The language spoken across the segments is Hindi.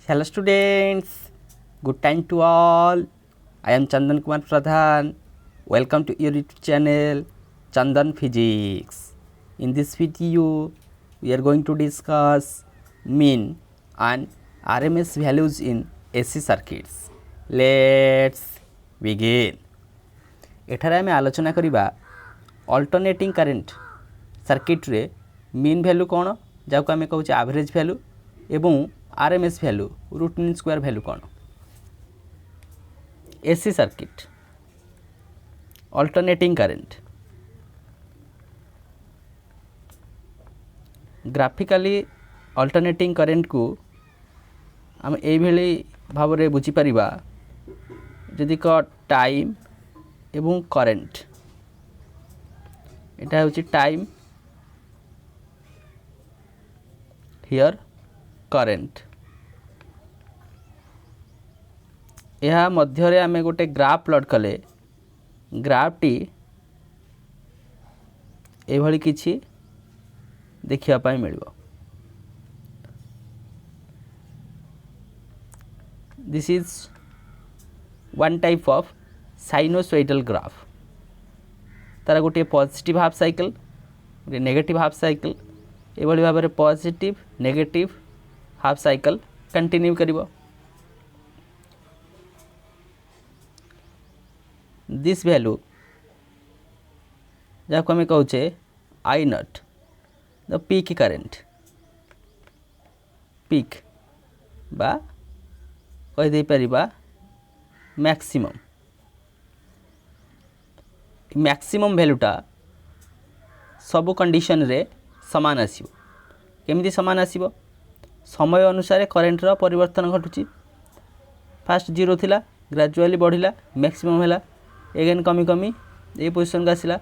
Hello students, good time to all. I am Chandan Kumar Pradhan. Welcome to your YouTube channel Chandan Physics. In this video, we are going to discuss mean and RMS values in AC circuits. Let's begin. एठारे आमे आलोचना करिबा अल्टरनेटिंग करंट सर्किट रे मीन वैल्यू कौन जाको आमे कहूचे एवरेज वैल्यू एवं RMS value root mean square value कौन AC circuit alternating current graphically alternating current को आम ये भाव में बुझीपर जदि क टाइम एवं करंट एटा होची टाइम हियर करंट यह मध्य आम गोटे ग्राफ प्लॉट कले ग्राफ टी एभली किछि देखिया पाई मिलिबो। This is one type of sinusoidal graph तार गोटे पॉजिटिव हाफ साइकिल गोटे नेगेटिव हाफ साइकिल एभली भाव में positive negative half cycle continue करिबो। दिस वैल्यू जाको हमें कहूचे I naught the peak current peak बा कहि दे परिबा मैक्सिमम मैक्सिमम वैल्यूटा सब कंडीशन रे समान आसीबो। केमिति समान आसीबो समय अनुसार करंट रो परिवर्तन घटुची फास्ट जीरो थिला ग्रेजुअली बढ़िला मैक्सिमम हैला एगेन कमी कमी ए पोजीशन का आसिला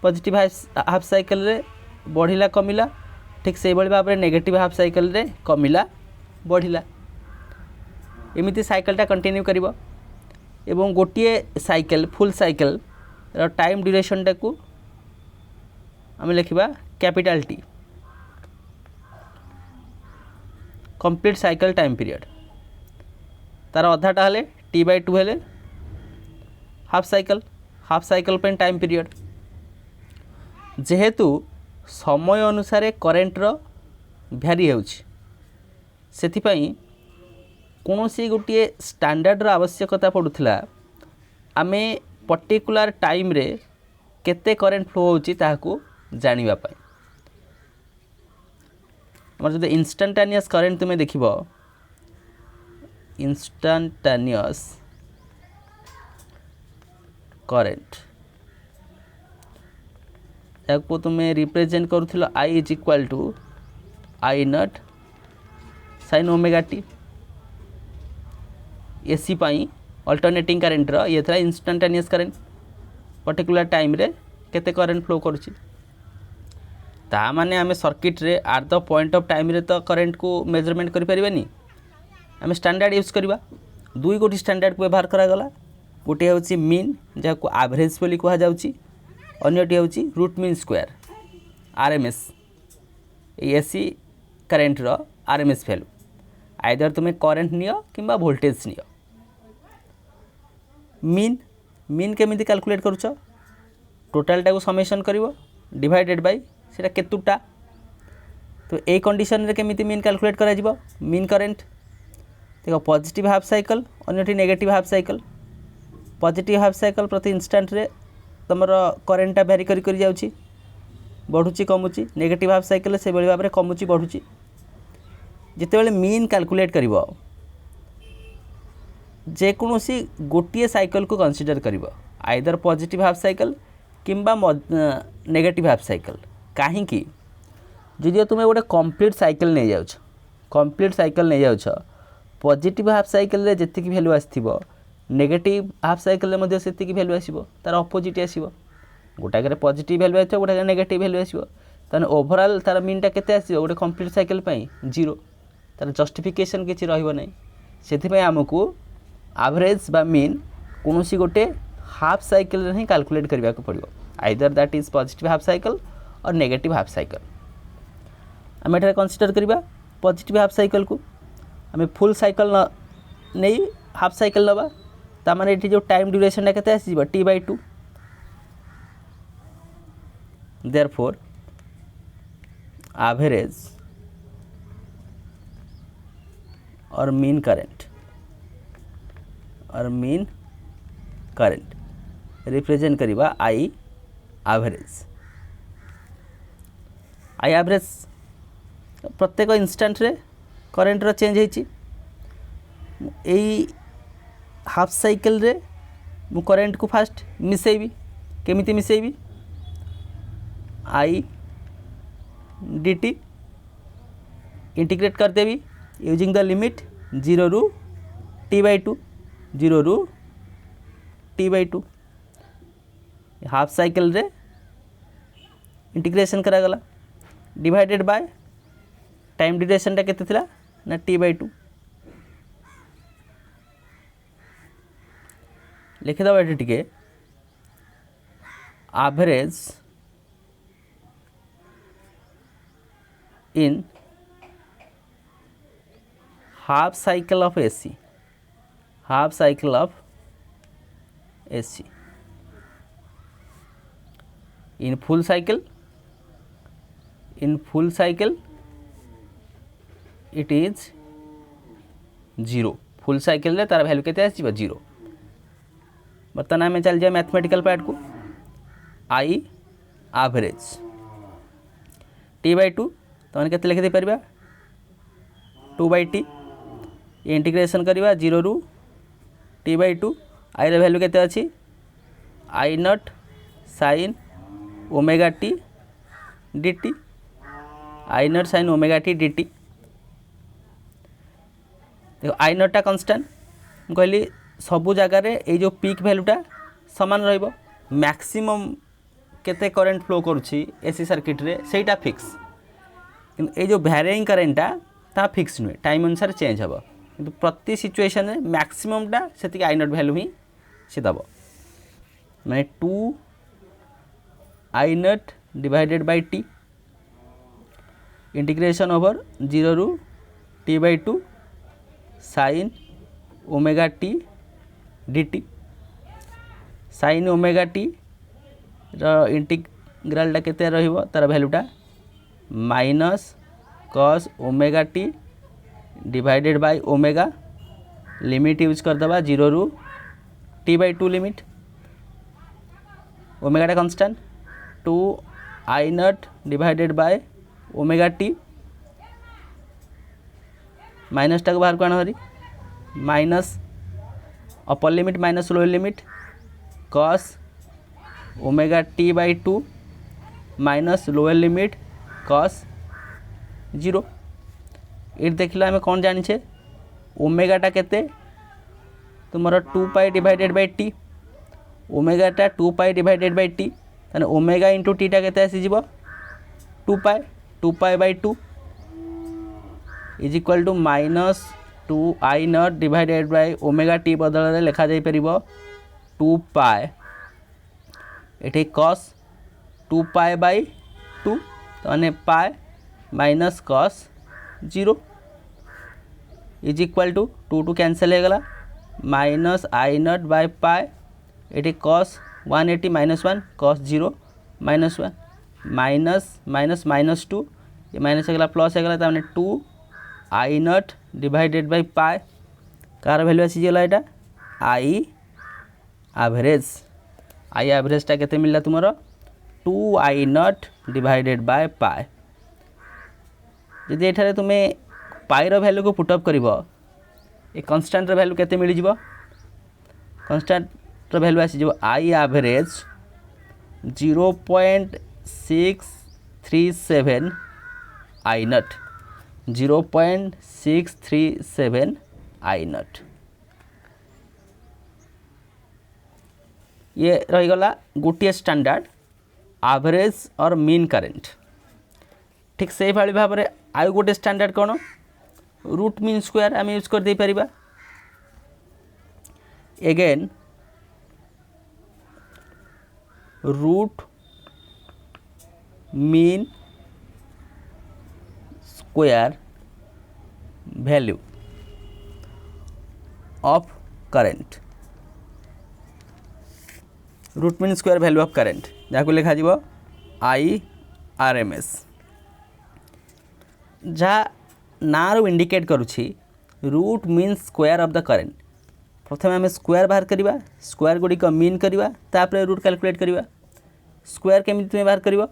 पॉजिटिव हाफ साइकिल रे बढ़िला कमिला ठीक से बळी भाबरे नेगेटिव हाफ साइकिल रे कमिला बढ़िला एमिति साइकिलटा कंटिन्यू करिवो एवं गोटिए साइकिल फुल साइकिल रो टाइम ड्यूरेशन टाकू आम लिखा capital T complete cycle time period तार अधाटा हेले टी बाय टू हेले हाफ साइकिल पे टाइम पीरियड जेहेतु समय अनुसार करेंट रो भ्यारी होउछि सेथिपाई कोनोसी गोटे स्टैंडर्ड रो आवश्यकता पड़ुथिला आमे पर्टिकुलर टाइम रे केते करेंट फ्लो होउछि ताहाकू जानिबा पाई हमर जदि इंस्टेंटेनियस करेंट तुमे देखिबो इंस्टेंटेनियस करेंट याको तुमे रिप्रेजेंट करूथिलो I is equal to I naught sine omega T एसी पाई अल्टरनेटिंग करंट रो ये थरा इंस्टेंटेनियस करंट पर्टिकुलर टाइम रे केते करंट फ्लो करूछि ता माने आमे सर्किट रे at the point of time रे तो करंट को मेजरमेंट करि परिबानी आमे स्टैंडर्ड यूज करबा दुई गोटी स्टैंडर्ड को व्यवहार करा गला गोटे होछि मीन जाको एवरेज बोली कहा जाउछि अन्यटी होछि root mean square RMS AC current रो आरएमएस वैल्यू आइदर तुमे करंट नियो किंबा वोल्टेज नियो मीन मीन केमिति कैलकुलेट करूछ टोटालटा को समेशन करिवो डिवाइडेड बाय सेटा केतुटा तो ए कंडीशन रे केमिति मीन कैलकुलेट करा जिवो मीन करंट देखो पॉजिटिव हाफ साइकिल अन्यटी negative half cycle positive half cycle प्रति इंस्टेंट रे तमर करंटटा वेरी करि करि जाउची बढ़ुची कमुची नेगेटिव हाफ साइकिल से बळी भाबरे कमुची बढ़ुची जेते बेले मीन कैलकुलेट करिवो जे कोनोसी गोटिए साइकिल को कंसीडर करिवो आइदर पॉजिटिव हाफ साइकिल किंबा नेगेटिव हाफ साइकिल काहे कि जदि तुमे गोटे कंप्लीट साइकिल नहीं जाउछ कंप्लीट साइकिल नहीं जाउछ पॉजिटिव हाफ साइकिल रे जेतिकी वैल्यू आसीथिबो नेगेटिव हाफ साइकिल रे मध्ये सेतिकी वैल्यू आसीबो तार अपोजिट आसीबो गोटा करे पॉजिटिव वैल्यू आछो गोटा करे नेगेटिव वैल्यू आसीबो तने ओवरऑल तार मीनटा केते आसीबो गोटे कंप्लीट साइकिल पई जीरो तार जस्टिफिकेशन किछि रहइबो नै सेथि पई हमकू एवरेज बा मीन कोनोसी गोटे हाफ साइकिल रे ही कैलकुलेट करबा को पड़िबो either that is positive half cycle और नेगेटिव हाफ साइकिल आम एठारे कंसीडर करबा पॉजिटिव हाफ साइकिल को आम फुल साइकिल नहीं हाफ साइकिल नवा तार ये जो टाइम ड्यूरेशन के T/2 therefore average or mean current represent करिबा I average प्रत्येक इंस्टांट रे करंट रो चेंज होइछि एई हाफ साइकिल रे मु करंट को फास्ट मिसेबी केमिति मिसेबी I dt इंटीग्रेट कर देवी यूजिंग द लिमिट 0 रू T/2 0 रू T/2 हाफ साइकिल रे इंटीग्रेशन करा गला डिवाइडेड बाय टाइम ड्यूरेशन टा केते थिला ना T/2 लिखि दबा एटी टिके average in half cycle of AC in full cycle it is 0 full cycle रे तार वैल्यू केते आसीबा 0 बर्तमान आमे चल जाय मैथमेटिकल पार्ट को I एवरेज T/2 तमने केते लिखि दे परबा 2/T इंटीग्रेशन करबा 0 रू T/2 I रे वैल्यू केते अछि I0 sin omega t dt I0 sin omega t dt देखो I0 टा कांस्टेंट कहली सबु जगह रे ए जो पीक वैल्यूटा समान रहइबो मैक्सिमम केते करंट फ्लो करूछि एसी सर्किट रे सेटा फिक्स किंतु ए जो वैरिंग करंटा ता फिक्स नुहे टाइम अनुसार चेंज हबो किंतु प्रति सिचुएशन रे मैक्सिमम टा सेति I0 वैल्यू ही से दबो माने 2 I0 divided by t integration over 0 रू T/2 sin omega t dt sin omega t रो इंटीग्रल टा केते रहइबो तार वैल्यूटा minus cos omega t divided by omega limit use कर दबा 0 रू T/2 लिमिट ओमेगा टा constant 2 I0 divided by omega t minus टा को बाहर कोन हरी minus upper limit minus lower limit cos omega T/2 minus lower limit cos 0 ये देखला हमें कौन जानी छे ओमेगा टा केते तुमरो 2 pi divided by t omega टा 2 पाई डिवाइडेड बाय t तने ओमेगा इंटू t टा केते आसी जीवो 2 pi by 2 is equal to minus 2 I0 divided by omega t बदल रे लिखा जाई परिबो 2 पाई एठी cos 2 पाई बाय 2 तने pi minus cos 0 is equal to 2 cancel हो गला माइनस I0 बाय पाई एटी cos 180 minus 1 cos 0 minus 1 minus minus minus 2 ये माइनस हो गला प्लस हो गला तने 2 I0 divided by pi car value आसी गला एटा I एवरेज टा केते मिलला तुमरो 2 I0 डिवाइडेड बाय पाई जदि एठारे तुमे पाई रो वैल्यू को पुट अप करिवो ए कांस्टेंट रो वैल्यू केते मिली जिवो कांस्टेंट रो वैल्यू आसी जिवो I एवरेज 0.637 I0 0.637 I0 ये रही गला गोटे स्टैंडर्ड एवरेज और मीन करंट ठीक से भाई भाव में आउ गोटे स्टैंडर्ड कौन रूट मीन स्क्वायर आम यूज कर दे परिबा again root mean square value of current root mean square value of current जहाँ लिखा जीवो IRMS जहाँ ना रू इंडिकेट करुछि root mean square of the current प्रथम आम स्क्वायर बाहर करवा स्क्वायर गुड़िक मीन करवा तापर रूट कैलकुलेट करवा स्क्वायर केमी तुम बाहर कर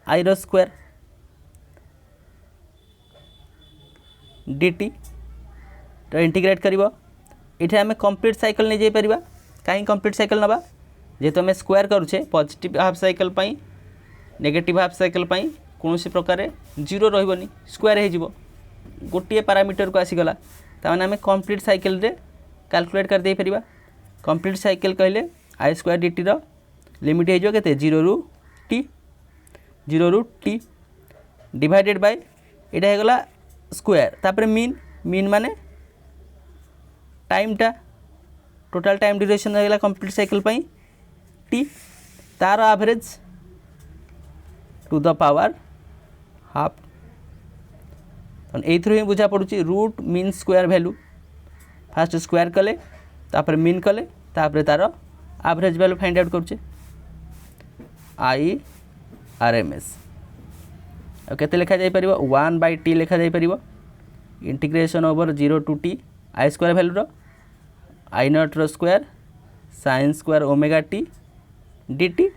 आई रो स्क्वायर dt तो इंटीग्रेट कर ये आम कंप्लीट साइकिल नहीं जाई परिबा कहीं कंप्लीट साइकिल नबा जेहेतु आम स्क्वायर करुचे पॉजिटिव हाफ साइकिल पाई नेगेटिव हाफ साइकिल पाई कौन प्रकार जीरो रही स्क्वायर हो गोटे पैरामीटर को आसीगला ताने आम कंप्लीट साइकिल रे कैलकुलेट कर दे परिबा कंप्लीट साइकिल कहले आई स्क्वायर dt रो लिमिट हो के 0 रू t डिवाइडेड बाय यहाँ होगला स्क्वायर तापर मीन मीन माने टाइमटा टोटल टाइम ड्यूरेशन होगला कंप्लीट साइकिल पाई t तार average to the power half एथर ही बुझा पड़ुची root mean square value first square कले तापर मीन कले तापर तार एवरेज वैल्यू फाइंड आउट करुचे IRMS केते लिखा जाई परिबो 1/t लिखा जाई परिबो integration over 0 to t I square value रो आई नॉट रो square sin square omega t dt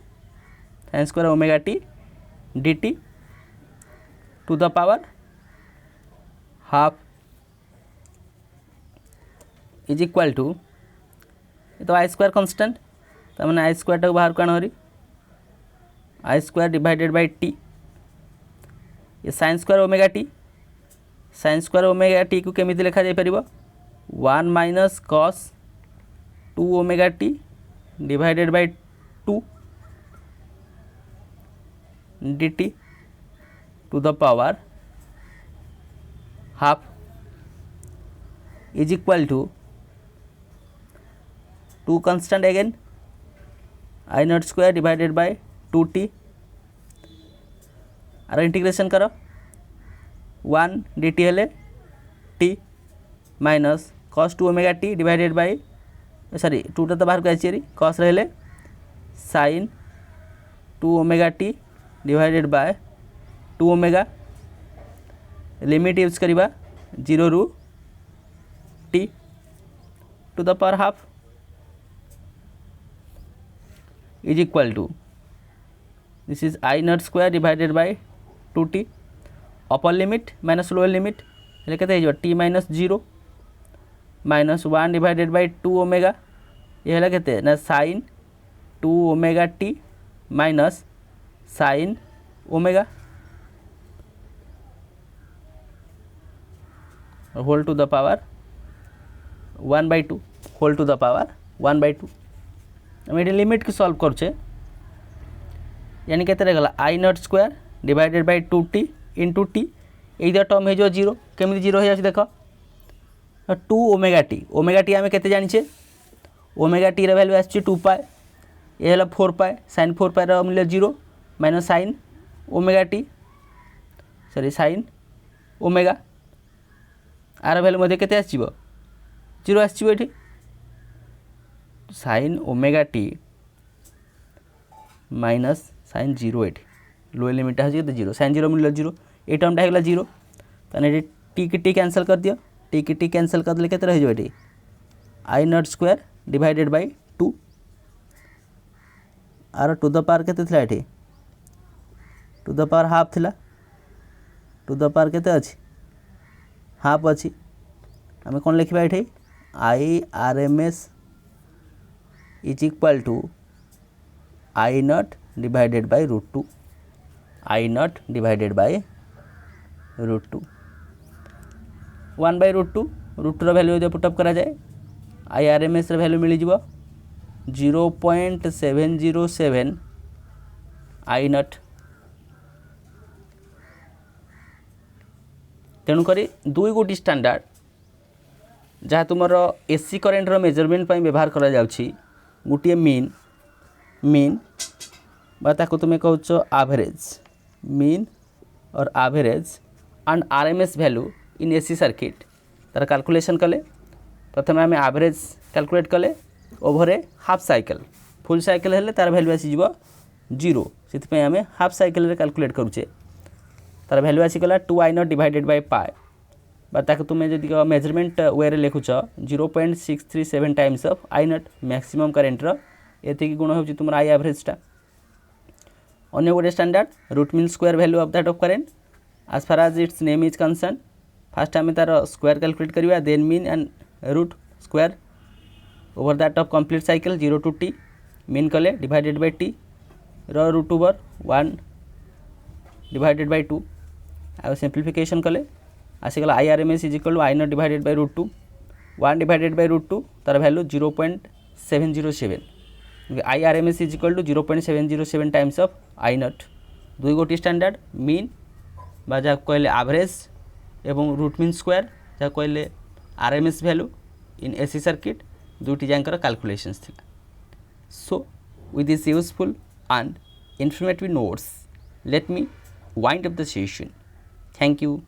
sin square omega t dt to the power half is equal to तो आई स्क्वायर कांस्टेंट तमें आई स्क्वायर टाक बाहर काण हरी I square divided by T ये साइन स्क्वायर ओमेगा टी को केमी लिखा जाई परिबो 1 minus cos 2 omega T divided by 2 dt to the power half is equal to 2 constant again I naught square divided by 2t आर इंटीग्रेशन करो 1 dt हेले t minus cos 2 omega t divided by sorry 2 तो बाहर को आछी cos रहे sin 2 omega t divided by 2 omega limit use करवा 0 रू t to the power half is equal to this is I naught square divided by 2t upper limit minus lower limit हेले केते हो t minus 0 minus 1 divided by 2 omega ये हेला केते ना sin 2 omega t minus sin omega whole to the power 1/2 whole to the power 1/2 हम ये लिमिट की सॉल्व करछे यानी केते रहगला I naught square divided by 2t into T ये टर्म हो 0 केमी 0 हो जाए देख 2 ओमेगा टी आम केते जानिछे ओमेगा टी रे वैल्यू आछि 2 पाई ये हला 4 पाई sin 4 पाई रो मूल्य 0 minus sin omega T sorry sin omega आर वैल्यू मध्ये केते आछिबो 0 आछिबो एठी sin omega T minus sin 0 एटी लोअर लिमिट है 0 sin 0 मूल्य 0 ये टर्मटा होगा 0 ताने टी की टी कैंसल कर दियो टी की टी कैंसल कर देले केते रह जो I naught square divided by 2 R to the power केते थिला एटी टू द पावर हाफ थिला टू द पावर केते अछि हाफ अछि आमे कोन लिखबा एठी IRMS is equal to I naught divided by root 2 I naught divided by root 2 1 by root 2 row value जो पुटअप करा जाए IRMS रे वैल्यू मिली जीवो 0.707 I naught तेणु करी दुई गोटी स्टैंडर्ड जहाँ तुमर एसी करेन्ट रो मेजरमेंट पाई व्यवहार करा जाउछि गोटे मीन ताको तुम्हें कहछ एवरेज मीन और average and RMS value in AC circuit तार कैलकुलेशन कले प्रथम आम एवरेज कैलकुलेट कले ओवर ए हाफ साइकिल फुल साइकिल हेले तार वैल्यू आसीज 0 से आम हाफ साइकिल कैलकुलेट करुचे तार value आसीगला 2i0 divided by pi ताकि तुम्हें जदि मेजरमेंट वे लिखुच 0.637 times of i0 maximum current ये गुण हो तुम आई एवरेजटा अन्य गोटे standard root mean square value of that of current as far as its name is concern first आम तार स्क्वायर कैलकुलेट करवा then mean and root square over that of complete cycle 0 to t mean कले divided by t root over 1 divided by 2 आ सिंप्लिफिकेशन कले आसीगला IRMS is equal to i0 divided by root 2 1 divided by root 2 तार value 0.707 IRMS is equal to 0.707 times of i0 दुई गोटी स्टैंडर्ड मीन बा जहाँ कहले एवरेज एवं रूट मीन स्क्वायर जहाँ कहले RMS value in AC circuit दुईटी जाकर कैलकुलेशंस थिला so with this useful and informative notes let me wind up the session. Thank you.